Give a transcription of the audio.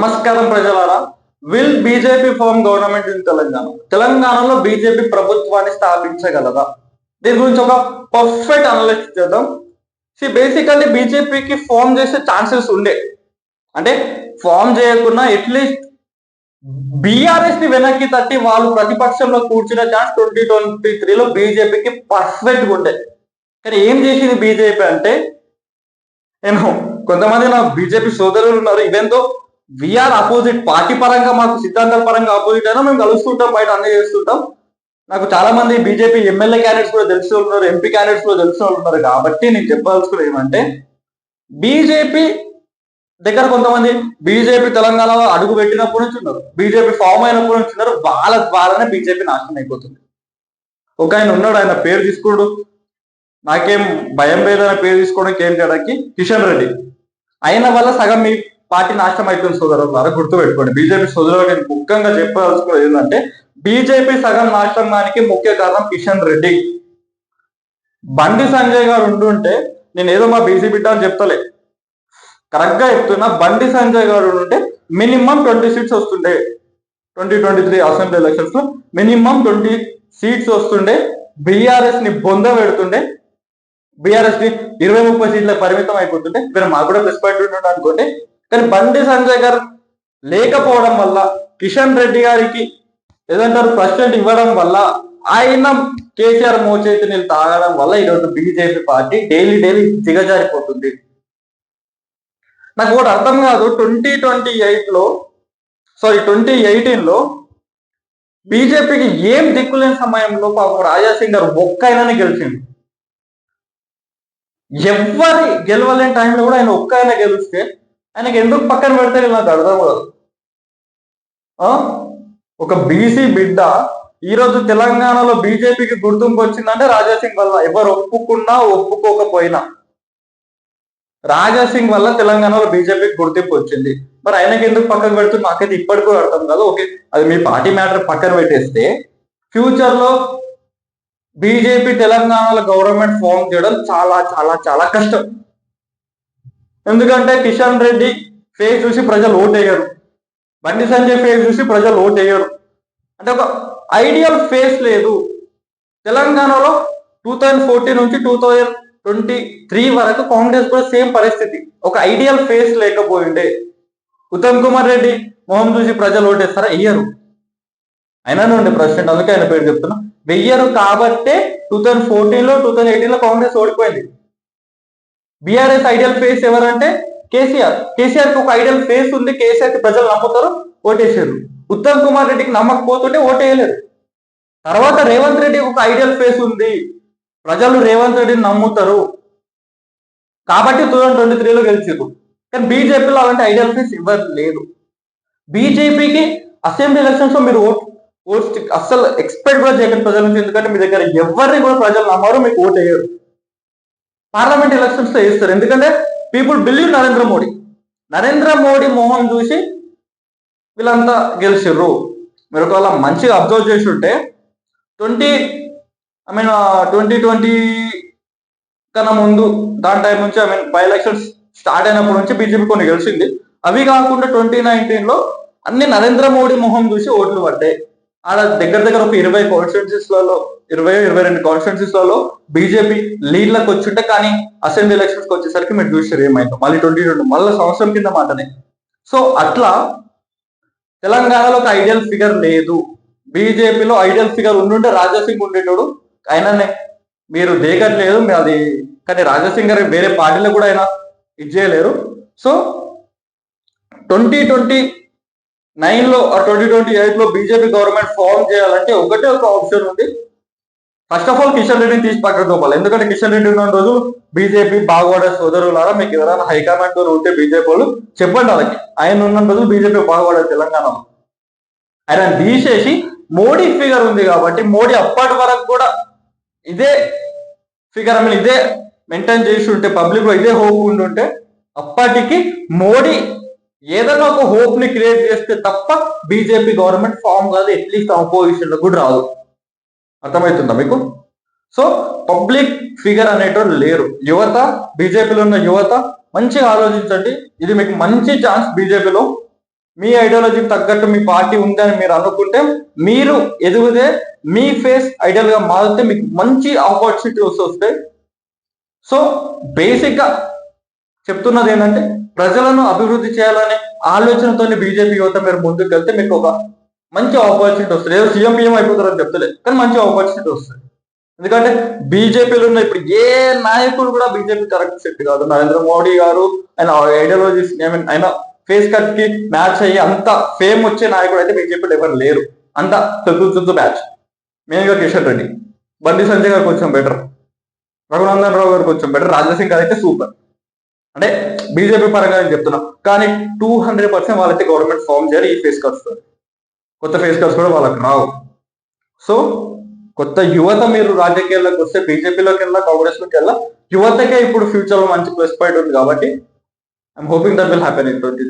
నమస్కారం ప్రజలారా. Will BJP form government in Telangana? తెలంగాణలో బీజేపీ ప్రభుత్వాన్ని స్థాపించగలదా? దీని గురించి ఒక పర్ఫెక్ట్ అనలైజ్ చేద్దాం. బేసికల్లీ బీజేపీకి ఫార్మ్ చేసే ఛాన్సెస్ ఉండే, అంటే ఫార్మ్ చేయకుండా అట్లీస్ట్ బీఆర్ఎస్ ని వెనక్కి తట్టి వాళ్ళు ప్రతిపక్షంలో కూర్చునే ఛాన్స్ 2023లో బీజేపీకి పర్ఫెక్ట్ ఉండే. కానీ ఏం చేసింది బీజేపీ అంటే, నేను కొంతమంది నా బీజేపీ సోదరులు ఉన్నారు, ఇవెంతో వీఆర్ అపోజిట్, పార్టీ పరంగా మాకు సిద్ధాంతాల పరంగా ఆపోజిట్ అయినా మేము కలుస్తుంటాం, బయట అన్నీ చేస్తుంటాం. నాకు చాలా మంది బీజేపీ ఎమ్మెల్యే క్యాండిడేట్స్ కూడా తెలిసిన వాళ్ళు ఉన్నారు, ఎంపీ క్యాండిడేట్స్ కూడా తెలిసిన వాళ్ళు ఉన్నారు. కాబట్టి నేను చెప్పాల్సుకున్నది ఏమంటే, బీజేపీ దగ్గర కొంతమంది బీజేపీ తెలంగాణలో అడుగు పెట్టినప్పటి నుంచి ఉన్నారు, బీజేపీ ఫామ్ అయినప్పటి నుంచి ఉన్నారు. వాళ్ళ ద్వారానే బీజేపీ నాశనం అయిపోతుంది. ఒక ఆయన ఉన్నాడు, ఆయన పేరు తీసుకోడు, నాకేం భయం లేదనే పేరు తీసుకోవడానికి ఏం చేయడానికి, కిషన్ రెడ్డి. ఆయన వల్ల సగం మీ పార్టీ నాశనం అవుతుంది సోదరులారా, గుర్తుపెట్టుకోండి. బీజేపీ సోదరులకు ముఖ్యంగా చెప్పాల్సుకున్నది ఏంటంటే, బీజేపీ సగం నాశనానికి ముఖ్య కారణం కిషన్ రెడ్డి. బండి సంజయ్ గారు ఉండుంటే, నేను ఏదో మా బీసీ బిడ్డ అని చెప్తలే, కరెక్ట్ గా చెప్తున్నా, బండి సంజయ్ గారు ఉంటే మినిమం 20 సీట్స్ వస్తుండే. 2023 అసెంబ్లీ ఎలక్షన్స్ లో మినిమం 20 సీట్స్ వస్తుండే. బీఆర్ఎస్ ని బొంద పెడుతుండే, బీఆర్ఎస్ ని 20-30 సీట్ల పరిమితం అయిపోతుంటే మీరు మాకు కూడా ప్లస్ పాయింట్ ఉంటుండే అనుకోండి. కానీ బండి సంజయ్ గారు లేకపోవడం వల్ల, కిషన్ రెడ్డి గారికి ఏదంటారు ప్రెసిడెంట్ ఇవ్వడం వల్ల, ఆయన కేసీఆర్ మోచేతి నీళ్ళు తాగడం వల్ల ఈరోజు బీజేపీ పార్టీ డైలీ దిగజారిపోతుంది. నాకు కూడా అర్థం కాదు, 2018లో బీజేపీకి ఏం దిక్కులేని సమయంలో పాపం రాజాసింగ్ గారు ఒక్కైనానే గెలిచింది. ఎవరి గెలవలేని టైంలో కూడా ఆయన ఒక్కైనా గెలిస్తే ఆయనకి ఎందుకు పక్కన పెడితే నాకు అర్థం కాదు. ఒక బీసీ బిడ్డ ఈరోజు తెలంగాణలో బీజేపీకి గుర్తింపు వచ్చిందంటే రాజాసింగ్ వల్ల. ఎవరు ఒప్పుకున్నా ఒప్పుకోకపోయినా రాజాసింగ్ వల్ల తెలంగాణలో బీజేపీకి గుర్తింపు వచ్చింది. మరి ఆయనకి ఎందుకు పక్కన పెడుతుంది నాకైతే ఇప్పటికీ అర్థం కాదు. ఓకే, అది మీ పార్టీ మ్యాటర్ పక్కన పెట్టేస్తే, ఫ్యూచర్ లో బీజేపీ తెలంగాణలో గవర్నమెంట్ ఫామ్ చేయడం చాలా చాలా చాలా కష్టం. ఎందుకంటే కిషన్ రెడ్డి ఫేస్ చూసి ప్రజలు ఓటేయరు, బండి సంజయ్ ఫేస్ చూసి ప్రజలు ఓటేయరు. అంటే ఒక ఐడియల్ ఫేస్ లేదు. తెలంగాణలో 2014 నుంచి 2023 వరకు కాంగ్రెస్ కూడా సేమ్ పరిస్థితి, ఒక ఐడియల్ ఫేస్ లేకపోయిండే. ఉత్తమ్ కుమార్ రెడ్డి మొహం చూసి ప్రజలు ఓటేస్తారా? వెయ్యరు. అయినా ఉండే ప్రెసిడెంట్, అందుకే ఆయన పేరు చెప్తున్నా, వెయ్యరు. కాబట్టే 2014లో 2018లో కాంగ్రెస్ ఓడిపోయింది. బీఆర్ఎస్ ఐడియల్ ఫేస్ ఎవరంటే కేసీఆర్. కేసీఆర్ కి ఒక ఐడియల్ ఫేస్ ఉంది, కేసీఆర్ కి ప్రజలు నమ్ముతారు, ఓటేసారు. ఉత్తమ్ కుమార్ రెడ్డికి నమ్మకపోతుంటే ఓటేయలేరు. తర్వాత రేవంత్ రెడ్డికి ఒక ఐడియల్ ఫేస్ ఉంది, ప్రజలు రేవంత్ రెడ్డిని నమ్ముతారు, కాబట్టి 2023లో గెలిచారు. కానీ బీజేపీలో అలాంటి ఐడియల్ ఫేస్ ఎవరు లేదు. బీజేపీకి అసెంబ్లీ ఎలక్షన్స్ లో మీరు ఓట్ అస్సలు ఎక్స్పెక్ట్ కూడా చేయకండి ప్రజల నుంచి, ఎందుకంటే మీ దగ్గర ఎవరిని కూడా ప్రజలు నమ్మరు, మీకు ఓట్ వేయరు. పార్లమెంట్ ఎలక్షన్స్ లో వేస్తారు, ఎందుకంటే పీపుల్ బిలీవ్ నరేంద్ర మోడీ మోహన్ చూసి వీళ్ళంతా గెలిచిర్రు. మీరు ఒకవేళ మంచిగా అబ్జర్వ్ చేసి ఉంటే 2020 కన్నా ముందు దాని టైం నుంచి బై ఎలక్షన్స్ స్టార్ట్ అయినప్పటి నుంచి బీజేపీ కొన్ని గెలిచింది. అవి కాకుండా 2019లో అన్ని నరేంద్ర మోడీ మొహం చూసి ఓట్లు పడ్డాయి. ఆడ దగ్గర ఒక 20 కాన్స్టిట్యున్సీస్లలో 22 కాన్స్టిట్యున్సీస్లలో బీజేపీ లీడ్లకు వచ్చింటే, కానీ అసెంబ్లీ ఎలక్షన్స్ కి వచ్చేసరికి మీరు చూసారు ఏమైందో. మళ్ళీ 2022 మళ్ళీ సంవత్సరం కింద మాటనే. సో అట్లా తెలంగాణలో ఒక ఐడియల్ ఫిగర్ లేదు. బీజేపీలో ఐడియల్ ఫిగర్ ఉండుంటే రాజాసింగ్ ఉండేటోడు, ఆయననే మీరు దేగట్లేదు అది. కానీ రాజాసింగ్ గారు వేరే పార్టీలో కూడా ఆయన ఇది చేయలేరు. సో 2029లో 2028లో బీజేపీ గవర్నమెంట్ ఫామ్ చేయాలంటే ఒకటే ఒక ఆప్షన్ ఉంది. ఫస్ట్ ఆఫ్ ఆల్ కిషన్ రెడ్డిని తీసి పక్కన తోపాలి. ఎందుకంటే కిషన్ రెడ్డి ఉన్న రోజు బీజేపీ బాగుపడే సోదరులారా, మీకు ఎవరైనా హైకమాండ్ తో ఉంటే బీజేపీ వాళ్ళు చెప్పండి వాళ్ళకి, ఆయన ఉన్న రోజు బీజేపీ బాగుపడేది తెలంగాణలో. ఆయన తీసేసి మోడీ ఫిగర్ ఉంది కాబట్టి, మోడీ అప్పటి వరకు కూడా ఇదే ఫిగర్ ఇదే మెయింటైన్ చేసి ఉంటే, పబ్లిక్ లో ఇదే హోప్ ఉండుంటే, అప్పటికి మోడీ ఏదైనా ఒక హోప్ ని క్రియేట్ చేస్తే తప్ప బీజేపీ గవర్నమెంట్ ఫామ్ కాదు, అట్లీస్ట్ అపోజిషన్ లో కూడా రాదు. అర్థమవుతుందా మీకు? సో పబ్లిక్ ఫిగర్ అనేటోళ్ళు లేరు. యువత, బీజేపీలో ఉన్న యువత మంచిగా ఆలోచించండి, ఇది మీకు మంచి ఛాన్స్ బీజేపీలో మీ ఐడియాలజీకి తగ్గట్టు మీ పార్టీ ఉందని మీరు అనుకుంటే మీరు ఎదిగితే మీ ఫేస్ ఐడియల్ గా మారితే మీకు మంచి ఆపర్చునిటీస్ వస్తాయి. సో బేసిక్ గా చెప్తున్నది ఏంటంటే ప్రజలను అభివృద్ధి చేయాలనే ఆలోచనతో బీజేపీ యువత మీరు ముందుకు వెళ్తే మీకు ఒక మంచి ఆపర్చునిటీ వస్తుంది. ఏదో సీఎం పిఎం అయిపోతారని చెప్తలేదు, కానీ మంచి ఆపర్చునిటీ వస్తుంది. ఎందుకంటే బీజేపీలో ఉన్న ఇప్పుడు ఏ నాయకుడు కూడా బీజేపీ కరెక్ట్ సెట్ కాదు. నరేంద్ర మోడీ గారు ఆయన ఐడియాలజీస్ ఆయన ఫేస్ కట్ కి మ్యాచ్ అయ్యి అంత ఫేమ్ వచ్చే నాయకుడు అయితే బీజేపీలో ఎవరు లేరు. అంత చుట్టూ మ్యాచ్. మెయిన్ గా కిషన్ రెడ్డి, బండి సంజయ్ గారు కొంచెం బెటర్, రఘునందన్ రావు గారు కొంచెం బెటర్, రాజసింగ్ గారు అయితే సూపర్. అంటే బీజేపీ పరంగా నేను చెప్తున్నా. కానీ 200% వాళ్ళైతే గవర్నమెంట్ ఫామ్ చేయాలి. ఈ ఫేస్ కట్స్ కొత్త ఫేస్ కట్స్ కూడా వాళ్ళకి రావు. సో కొత్త యువత మీరు రాజకీయాల్లోకి వస్తే బీజేపీలోకి వెళ్ళా కాంగ్రెస్లోకి వెళ్ళా యువతకే ఇప్పుడు ఫ్యూచర్ లో మంచి ప్లస్ పాయింట్ ఉంది. కాబట్టి I'm hoping that will happen in 2020.